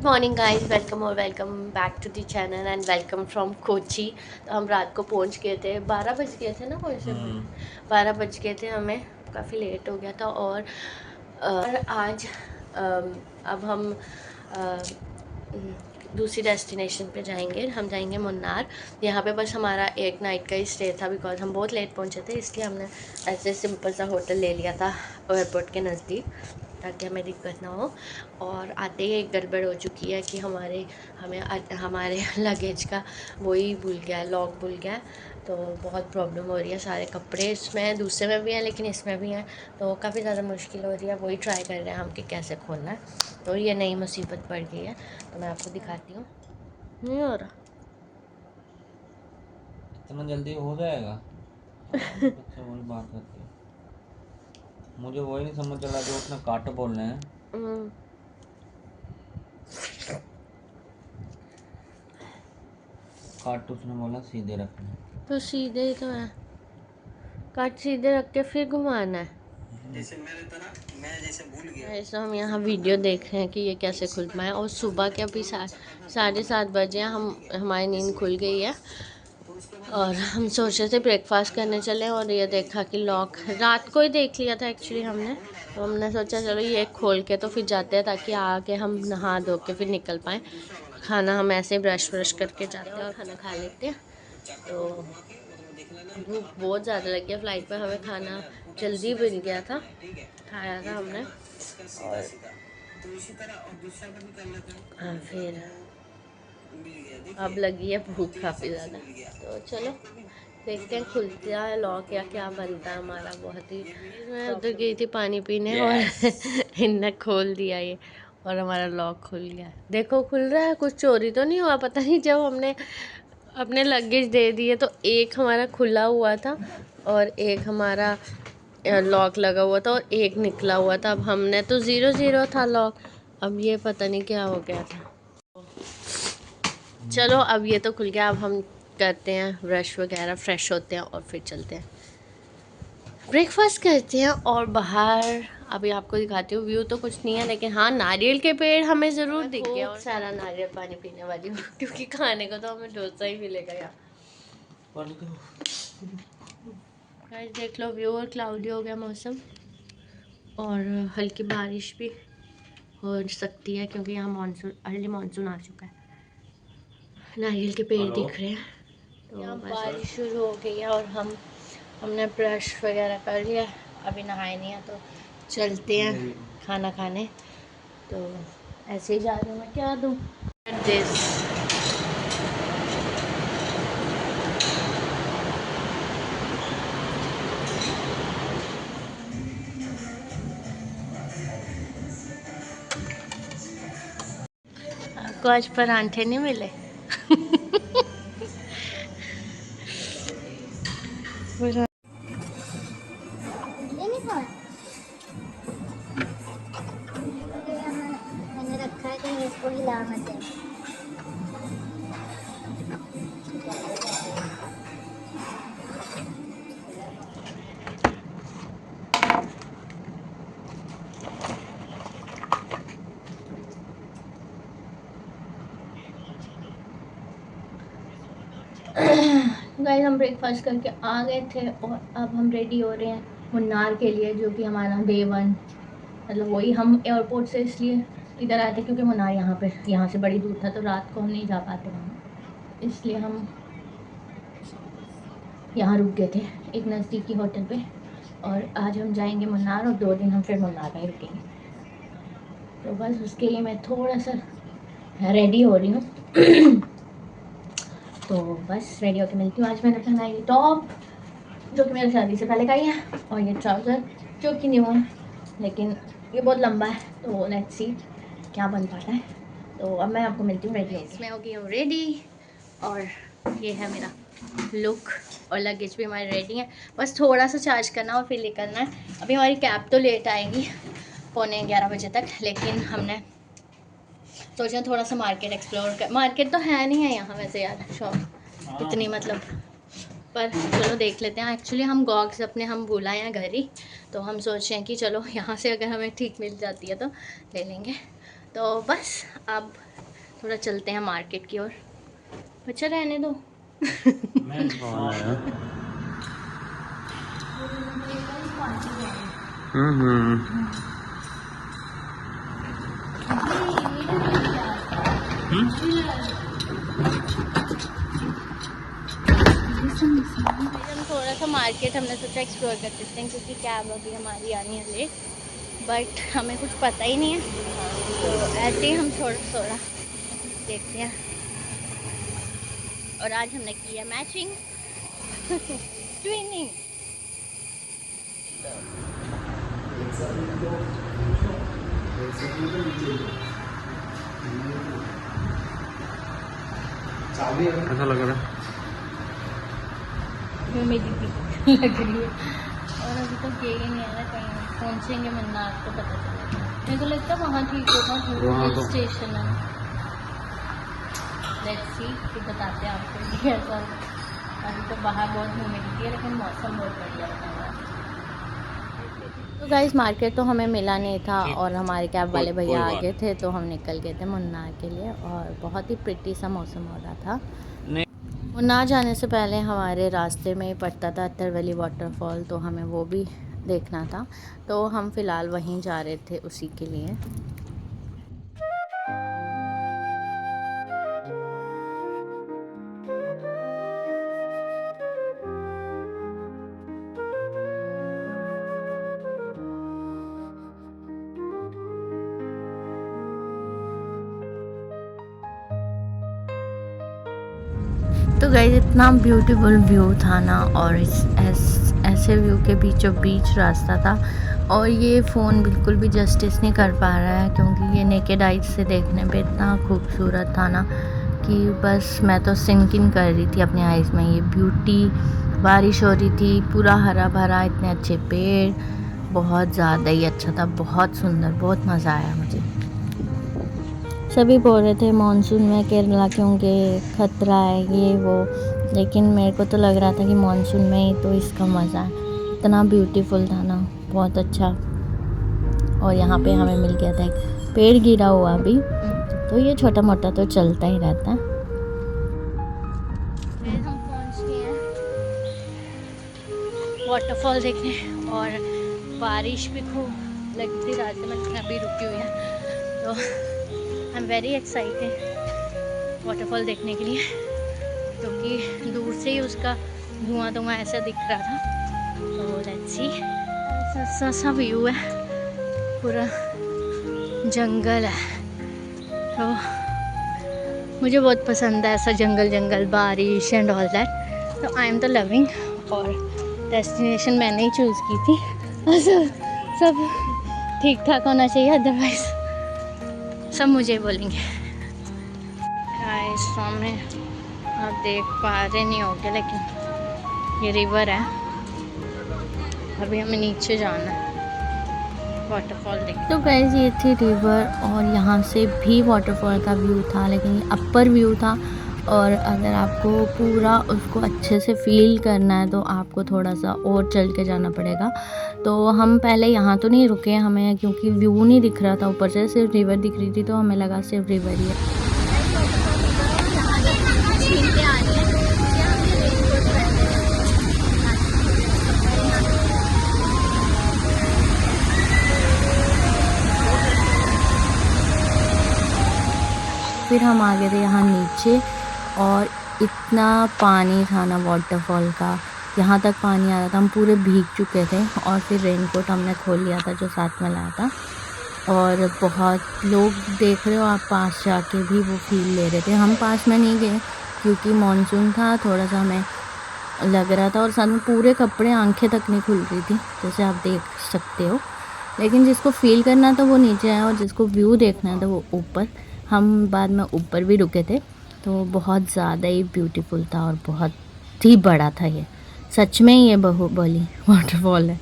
Good morning guys, welcome back to the channel and welcome from Kochi. तो हम रात को पहुंच गए थे, 12 बज गए थे ना, कौन से 12 बज गए थे, हमें काफ़ी लेट हो गया था। और आज अब हम दूसरी डेस्टिनेशन पे जाएंगे। हम जाएंगे मुन्नार। यहाँ पे बस हमारा एक नाइट का ही स्टे था, बिकॉज हम बहुत लेट पहुँचे थे, इसलिए हमने ऐसे सिंपल सा होटल ले लिया था एयरपोर्ट के नज़दीक, ताकि हमें दिक्कत ना हो। और आते ही एक गड़बड़ हो चुकी है कि हमारे लगेज का वही भूल गया है, लॉक भूल गया है। तो बहुत प्रॉब्लम हो रही है। सारे कपड़े इसमें दूसरे में भी हैं, लेकिन इसमें भी हैं, तो काफ़ी ज़्यादा मुश्किल हो रही है। वही ट्राई कर रहे हैं हम कि कैसे खोलना है। तो ये नई मुसीबत पड़ गई है, तो मैं आपको दिखाती हूँ। नहीं हो रहा। इतना जल्दी हो जाएगा? अच्छा, वही बात करती है। मुझे वही नहीं समझ चला जो उसने काट बोलने हैं। काट उसने बोला सीधे रखना। तो सीधे ही तो है, काट सीधे रख के फिर घुमाना है। जैसे मैंने तो ना, मैं जैसे भूल गया। ऐसा हम यहाँ वीडियो देख रहे हैं कि ये कैसे खुल पाए। और सुबह के अभी 7:30 बजे हमारी नींद खुल गई है। और हम सोच रहे थे ब्रेकफास्ट करने चले, और ये देखा कि लॉक रात को ही देख लिया था एक्चुअली हमने। तो हमने सोचा चलो ये खोल के तो फिर जाते हैं, ताकि आके हम नहा धो के फिर निकल पाएँ। खाना हम ऐसे ब्रश व्रश करके जाते हैं और खाना खा लेते हैं। तो भूख बहुत ज़्यादा लगी है। फ़्लाइट पर हमें खाना जल्दी बन गया था, खाया था हमने। और फिर अब लगी है भूख काफ़ी ज़्यादा। तो चलो देखते हैं खुलता है लॉक या क्या बनता है हमारा। बहुत ही, मैं उधर गई थी पानी पीने और इनने खोल दिया ये, और हमारा लॉक खुल गया। देखो खुल रहा है, कुछ चोरी तो नहीं हुआ। पता नहीं, जब हमने अपने लगेज दे दिए तो एक हमारा खुला हुआ था और एक हमारा लॉक लगा हुआ था और एक निकला हुआ था। अब हमने तो 0-0 था लॉक। अब ये पता नहीं क्या हो गया था। चलो अब ये तो खुल गया। अब हम करते हैं ब्रश वगैरह, फ्रेश होते हैं और फिर चलते हैं, ब्रेकफास्ट करते हैं। और बाहर अभी आपको दिखाती हूँ। व्यू तो कुछ नहीं है, लेकिन हाँ नारियल के पेड़ हमें ज़रूर दिख गया। और सारा नारियल पानी पीने वाली हूँ क्योंकि खाने को तो हमें डोसा ही मिलेगा यहाँ। गाइस देख लो, व्यू और क्लाउडी हो गया मौसम, और हल्की बारिश भी हो सकती है क्योंकि यहाँ मानसून, अर्ली मानसून आ चुका है। नारियल के पेड़ दिख रहे हैं। तो बारिश शुरू हो गई है और हमने ब्रश वगैरह कर लिया। अभी नहाए नहीं है, तो चलते हैं खाना खाने। तो ऐसे ही जा रही हूँ मैं, क्या दूँ दिस। आपको आज परांठे नहीं मिले? मैंने रखा है कहीं इसको हिला मत दे। गाइस हम ब्रेकफास्ट करके आ गए थे और अब हम रेडी हो रहे हैं मुन्नार के लिए, जो कि हमारा डे 1। मतलब वही, हम एयरपोर्ट से इसलिए इधर आए थे क्योंकि मुन्नार यहाँ से बड़ी दूर था, तो रात को हम नहीं जा पाते वहाँ, इसलिए हम यहाँ रुक गए थे एक नज़दीकी होटल पे। और आज हम जाएंगे मुन्नार, और 2 दिन हम फिर मुन्नार में रुकेंगे। तो बस उसके लिए मैं थोड़ा सा रेडी हो रही हूँ। तो बस रेडी होकर मिलती हूँ। आज मैंने पहना ये टॉप, जो कि मेरी शादी से पहले का ही है, और ये ट्राउज़र जो कि न्यू है, लेकिन ये बहुत लंबा है। तो लेट्स सी क्या बन पाता है। तो अब मैं आपको मिलती हूँ रेडी होकर। मैं हो गई हूँ रेडी, और ये है मेरा लुक, और लगेज भी हमारी रेडी है। बस थोड़ा सा चार्ज करना और फिर निकलना है। अभी हमारी कैब तो लेट आएगी 11:15 बजे तक, लेकिन हमने सोचा थोड़ा सा मार्केट एक्सप्लोर कर। मार्केट तो है नहीं है यहाँ वैसे यार, शॉप इतनी मतलब, पर चलो देख लेते हैं। एक्चुअली हम गॉग्स अपने हम बुलाए हैं घर ही, तो हम सोच रहे हैं कि चलो यहाँ से अगर हमें ठीक मिल जाती है तो ले लेंगे। तो बस अब थोड़ा चलते हैं मार्केट की ओर। बच्चा रहने दो। हम थोड़ा सा मार्केट हमने सोचा एक्सप्लोर कर सकते हैं, क्योंकि कैब अभी हमारी आनी है लेट, बट हमें कुछ पता ही नहीं है, तो ऐसे ही हम थोड़ा थोड़ा देखते हैं। और आज हमने किया मैचिंग ट्विनिंग। कैसा लग रहा है? ह्यूमिडिटी लग रही है, और अभी तक ये नहीं आ रहा कहीं पहुँचेंगे मन्नार तो पता चलेगा। मेरे को लगता है वहाँ ठीक होगा, हिल स्टेशन है। लेट्स सी, फिर बताते हैं आपको कैसा। अभी तो बाहर बहुत ह्यूमिडिटी है, लेकिन मौसम बहुत बढ़िया होता है। तो गाइस मार्केट तो हमें मिला नहीं था, और हमारे कैब वाले भैया आ गए थे, तो हम निकल गए थे मुन्नार के लिए, और बहुत ही प्रिटी सा मौसम हो रहा था। मुन्नार जाने से पहले हमारे रास्ते में ही पड़ता था अत्तरवली वाटरफॉल, तो हमें वो भी देखना था, तो हम फ़िलहाल वहीं जा रहे थे उसी के लिए। तो गाइस इतना ब्यूटीफुल व्यू था ना, और ऐसे व्यू के बीचों बीच रास्ता था, और ये फ़ोन बिल्कुल भी जस्टिस नहीं कर पा रहा है, क्योंकि ये नेकेड आइज से देखने पे इतना खूबसूरत था ना कि बस मैं तो सिंक इन कर रही थी अपने आइज़ में ये ब्यूटी। बारिश हो रही थी, पूरा हरा भरा, इतने अच्छे पेड़, बहुत ज़्यादा ही अच्छा था, बहुत सुंदर, बहुत मज़ा आया मुझे। सभी बोल रहे थे मानसून में केरला क्योंकि खतरा है ये वो, लेकिन मेरे को तो लग रहा था कि मानसून में ही तो इसका मज़ा है। इतना ब्यूटीफुल था ना, बहुत अच्छा। और यहाँ पे हमें मिल गया था एक पेड़ गिरा हुआ भी, तो ये छोटा मोटा तो चलता ही रहता है। हम पहुँच गए हैं वाटरफॉल देखने, और बारिश भी खूब लगी थी रास्ते में, लेकिन अभी रुकी हुई है। तो I am very excited waterfall देखने के लिए, क्योंकि दूर से ही उसका धुआं ऐसा दिख रहा था। तो लेट्स सी, ऐसा व्यू है, पूरा जंगल है। तो मुझे बहुत पसंद है ऐसा जंगल, बारिश एंड ऑल दैट, तो आई एम द लविंग। और डेस्टिनेशन मैंने ही चूज़ की थी, सब ठीक ठाक होना चाहिए, अदरवाइज़ सब मुझे बोलेंगे। गाइस सामने आप देख पा रहे नहीं होंगे, लेकिन ये रिवर है। अभी हमें नीचे जाना है वाटरफॉल देखने। तो गाइस ये थी रिवर, और यहाँ से भी वाटरफॉल का व्यू था, लेकिन ये अपर व्यू था, और अगर आपको पूरा उसको अच्छे से फील करना है तो आपको थोड़ा सा और चल के जाना पड़ेगा। तो हम पहले यहाँ तो नहीं रुके हमें, क्योंकि व्यू नहीं दिख रहा था, ऊपर से सिर्फ रिवर दिख रही थी, तो हमें लगा सिर्फ रिवर ही है। फिर हम आ गए थे यहाँ नीचे, और इतना पानी था ना वाटरफॉल का, यहाँ तक पानी आ रहा था, हम पूरे भीग चुके थे। और फिर रेनकोट हमने खोल लिया था जो साथ में लाया था, और बहुत लोग देख रहे हो आप पास जाके भी वो फील ले रहे थे। हम पास में नहीं गए क्योंकि मानसून था, थोड़ा सा हमें लग रहा था, और साथ में पूरे कपड़े, आंखें तक नहीं खुल रही थी, जैसे आप देख सकते हो। लेकिन जिसको फील करना था वो नीचे आया, और जिसको व्यू देखना था वो ऊपर। हम बाद में ऊपर भी रुके थे, तो बहुत ज़्यादा ही ब्यूटीफुल था, और बहुत ही बड़ा था ये। सच में ही ये बाहुबली वाटरफॉल है।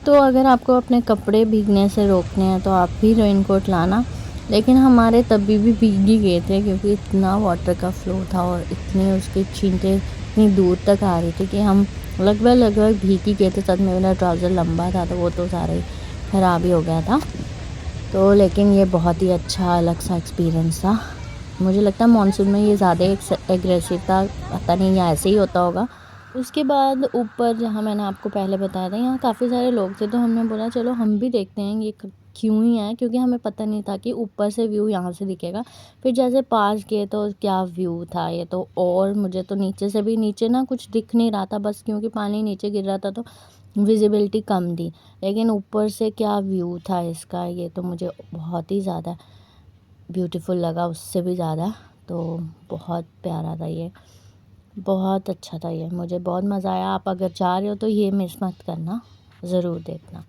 तो अगर आपको अपने कपड़े भीगने से रोकने हैं तो आप भी रेनकोट लाना, लेकिन हमारे तभी भी भीग ही गए थे, क्योंकि इतना वाटर का फ्लो था, और इतनी उसकी छींटें इतनी दूर तक आ रही थी कि हम लगभग भीग ही गए थे। साथ में मेरा ट्राउज़र लंबा था, तो वो तो सारा ही ख़राब ही हो गया था। तो लेकिन ये बहुत ही अच्छा अलग सा एक्सपीरियंस था। मुझे लगता है मानसून में ये ज़्यादा एग्रेसिव था, पता नहीं यहाँ ऐसे ही होता होगा। उसके बाद ऊपर जहाँ मैंने आपको पहले बताया था, यहाँ काफ़ी सारे लोग थे, तो हमने बोला चलो हम भी देखते हैं ये क्यों ही है, क्योंकि हमें पता नहीं था कि ऊपर से व्यू यहाँ से दिखेगा। फिर जैसे पास गए तो क्या व्यू था ये तो, और मुझे तो नीचे से भी, नीचे ना कुछ दिख नहीं रहा था, बस क्योंकि पानी नीचे गिर रहा था तो विजिबिलिटी कम थी, लेकिन ऊपर से क्या व्यू था इसका, ये तो मुझे बहुत ही ज़्यादा ब्यूटीफुल लगा, उससे भी ज़्यादा। तो बहुत प्यारा था ये, बहुत अच्छा था ये, मुझे बहुत मज़ा आया। आप अगर जा रहे हो तो ये मिस मत करना, ज़रूर देखना।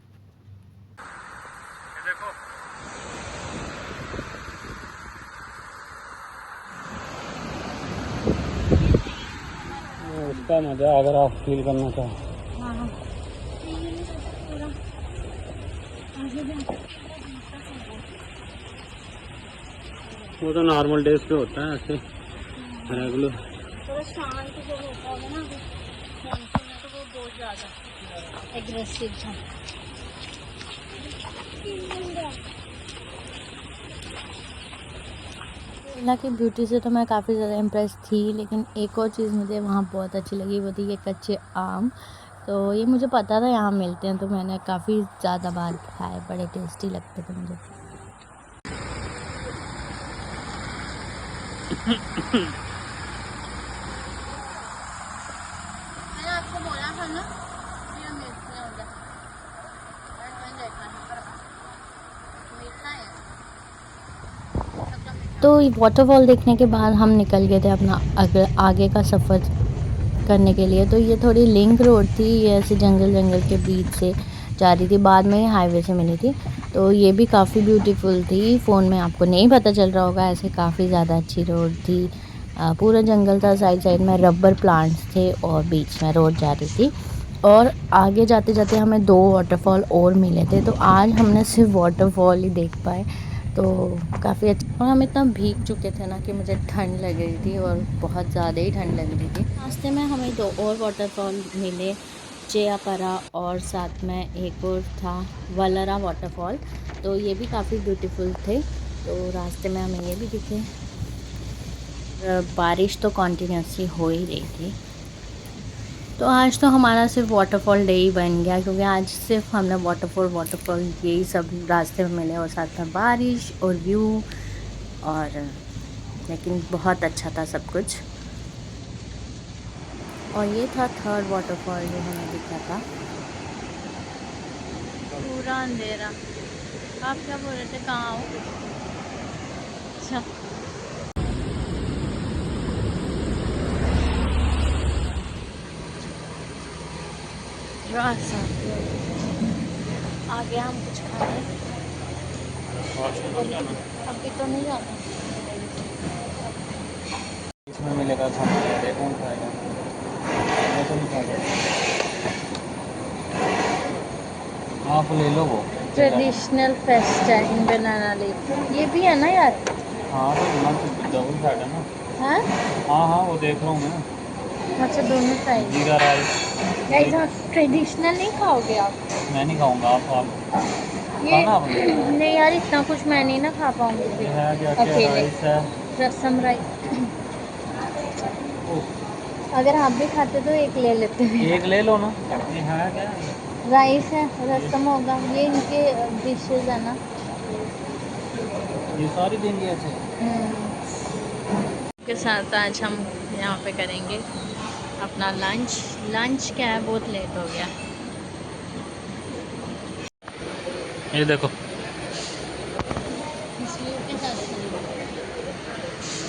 उसका मज़ा अगर आप फील करना चाहो। वो तो नॉर्मल डेज पे होता है, ऐसे रेगुलर थोड़ा शांत जो होता होगा ना, मानसून में तो वो बहुत ज़्यादा एग्रेसिव था। केरला की ब्यूटी से तो मैं काफ़ी ज़्यादा इम्प्रेस थी, लेकिन एक और चीज़ मुझे वहाँ बहुत अच्छी लगी, वो थी ये कच्चे आम। तो ये मुझे पता था यहाँ मिलते हैं, तो मैंने काफ़ी ज़्यादा बार खाए, बड़े टेस्टी लगते थे मुझे। मैंने आपको बोला था ना कि हम मिलते हो जाए, तो वाटरफॉल देखने के बाद हम निकल गए थे अपना आगे का सफ़र करने के लिए। तो ये थोड़ी लिंक रोड थी, ये ऐसे जंगल के बीच से जा रही थी, बाद में हाईवे से मिली थी। तो ये भी काफ़ी ब्यूटीफुल थी, फ़ोन में आपको नहीं पता चल रहा होगा, ऐसे काफ़ी ज़्यादा अच्छी रोड थी। पूरा जंगल था, साइड साइड में रबर प्लांट्स थे और बीच में रोड जा रही थी। और आगे जाते जाते हमें 2 वाटरफॉल और मिले थे, तो आज हमने सिर्फ वाटरफॉल ही देख पाए, तो काफ़ी अच्छा। और हम इतना भीग चुके थे ना कि मुझे ठंड लग रही थी, और बहुत ज़्यादा ही ठंड लग रही थी। रास्ते में हमें 2 और वाटरफॉल मिले, चेयापरा, और साथ में एक और था वलरा वाटरफॉल, तो ये भी काफ़ी ब्यूटीफुल थे। तो रास्ते में हमें ये भी दिखे। बारिश तो कॉन्टीन्यूसली हो ही रही थी। तो आज तो हमारा सिर्फ वाटरफॉल डे ही बन गया, क्योंकि आज सिर्फ हमने वाटरफॉल यही सब रास्ते में मिले, और साथ में बारिश और व्यू, और लेकिन बहुत अच्छा था सब कुछ। और ये था 3rd वाटरफॉल जो हमें दिखा था। पूरा अंधेरा। आप क्या बोल रहे थे, कहाँ हो? अच्छा, रास्ता आगे हम कुछ खाए, अभी तो नहीं जाना। इसमें मिलेगा खाना, कौन खाएगा? मैं तो नहीं खाएगा। आप ले लो वो ट्रेडिशनल फेस्ट है इन बनाना लीफ, ये भी है ना यार? हाँ तो डबल साइड है ना। हाँ हाँ वो देख रहा हूँ मैं। अच्छा, दोनों साइड। जीरा राइस गाइस, आप ट्रेडिशनल नहीं खाओगे आप? मैं नहीं खाऊंगा, आप ये खाना आपने? नहीं यार, इतना कुछ मैं नहीं ना खा पाऊंगी ये फिर है क्या क्या अकेले। राइस है? रसम राइस, ओह, अगर आप भी खाते तो एक ले लेते हैं। एक ले लो ना। ये है क्या? राइस है, रसम होगा, ये इनके डिशेज है ना। ये सारी देंगे ऐसे? के साथ आज हम यहाँ पे करेंगे अपना लंच क्या है, बहुत लेट हो गया। ये देखो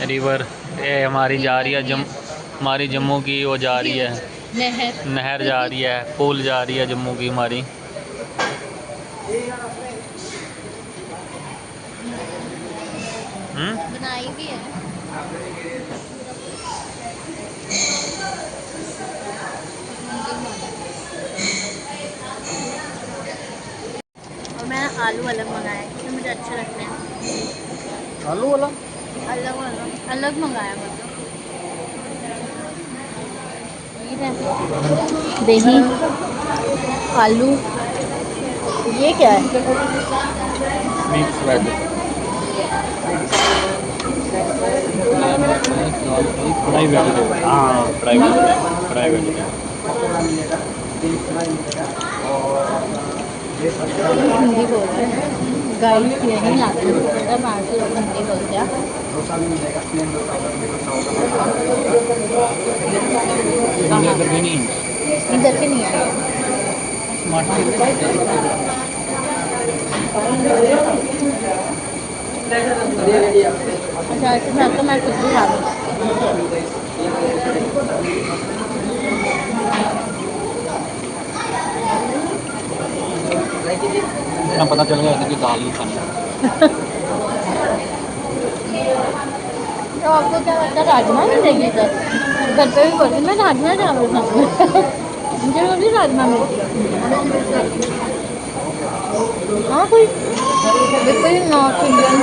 रिवर, ये हमारी जा रही है हमारी जम्मू की वो जा रही है, नहर जा रही है, पुल जा रही है जम्मू की हमारी। बनाई भी है। और मैंने आलू अलग मंगाया क्योंकि मुझे अच्छे लगते हैं। आलू वाला अलग अलग अलग मंगाया, मतलब दही, आलू, ये क्या है? मिक्स वेज फ्राई वेजिटेबल, हाँ fry vegetable, fry vegetable. Hindi बोल रहे हैं गाइस, यहीं आते हैं पता है, बाहर से लोग हिंदी बोलते हैं। इधर भी नहीं इधर के नहीं आए। अच्छा ऐसे मैं तो मैं कुछ भी खा लूँ। इतना पता चल गया कि दाल नहीं खानी। तो आपको क्या लगता है राजमा मिलेगी इधर? घर पे भी बोलती मैं राजमा चावल खाऊंगी। मुझे बोली राजमा मिलती है। हाँ कोई कोई नॉर्थ इंडियन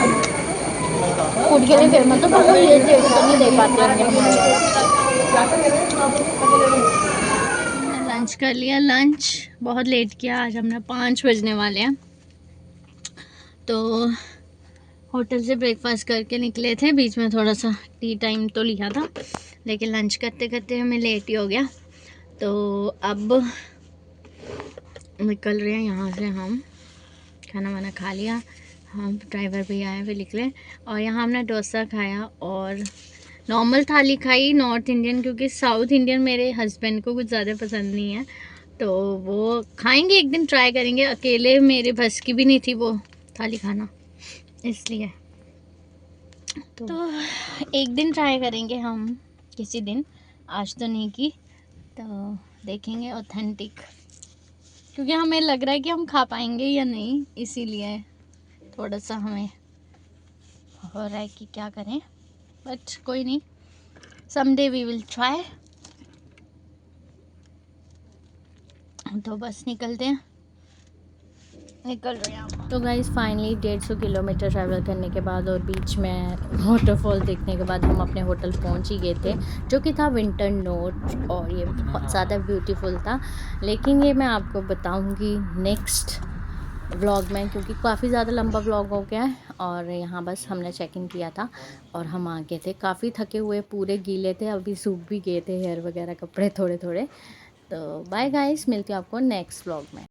फूड के लिए फेमस है, पर वो ये टेस्ट तो नहीं दे पाते होंगे हमारे। लंच कर लिया, लंच बहुत लेट किया आज हमने, 5 बजने वाले हैं। तो होटल से ब्रेकफास्ट करके निकले थे, बीच में थोड़ा सा टी टाइम तो लिया था, लेकिन लंच करते करते हमें लेट ही हो गया। तो अब निकल रहे हैं यहाँ से हम, खाना वाना खा लिया, हम ड्राइवर भी आए फिर निकले। और यहाँ हमने डोसा खाया और नॉर्मल थाली खाई नॉर्थ इंडियन, क्योंकि साउथ इंडियन मेरे हस्बैंड को कुछ ज़्यादा पसंद नहीं है, तो वो खाएंगे एक दिन, ट्राई करेंगे, अकेले मेरे बस की भी नहीं थी वो थाली खाना, इसलिए तो एक दिन ट्राई करेंगे हम किसी दिन, आज तो नहीं की, तो देखेंगे ऑथेंटिक, क्योंकि हमें लग रहा है कि हम खा पाएंगे या नहीं, इसीलिए थोड़ा सा हमें हो रहा है कि क्या करें, बट कोई नहीं, समडे वी विल ट्राई। तो बस निकलते हैं, निकल रहे हैं। तो गाइस फाइनली 150 किलोमीटर ट्रैवल करने के बाद और बीच में वाटरफॉल देखने के बाद हम अपने होटल पहुंच ही गए थे, जो कि था विंटर नोट, और ये बहुत ज़्यादा ब्यूटीफुल था। लेकिन ये मैं आपको बताऊंगी नेक्स्ट व्लॉग में, क्योंकि काफ़ी ज़्यादा लंबा व्लॉग हो गया है। और यहाँ बस हमने चेक इन किया था और हम आ गए थे, काफ़ी थके हुए, पूरे गीले थे, अभी सूख भी गए थे हेयर वगैरह, कपड़े थोड़े थोड़े। तो बाय गाइस, मिलती हूँ आपको नेक्स्ट व्लॉग में।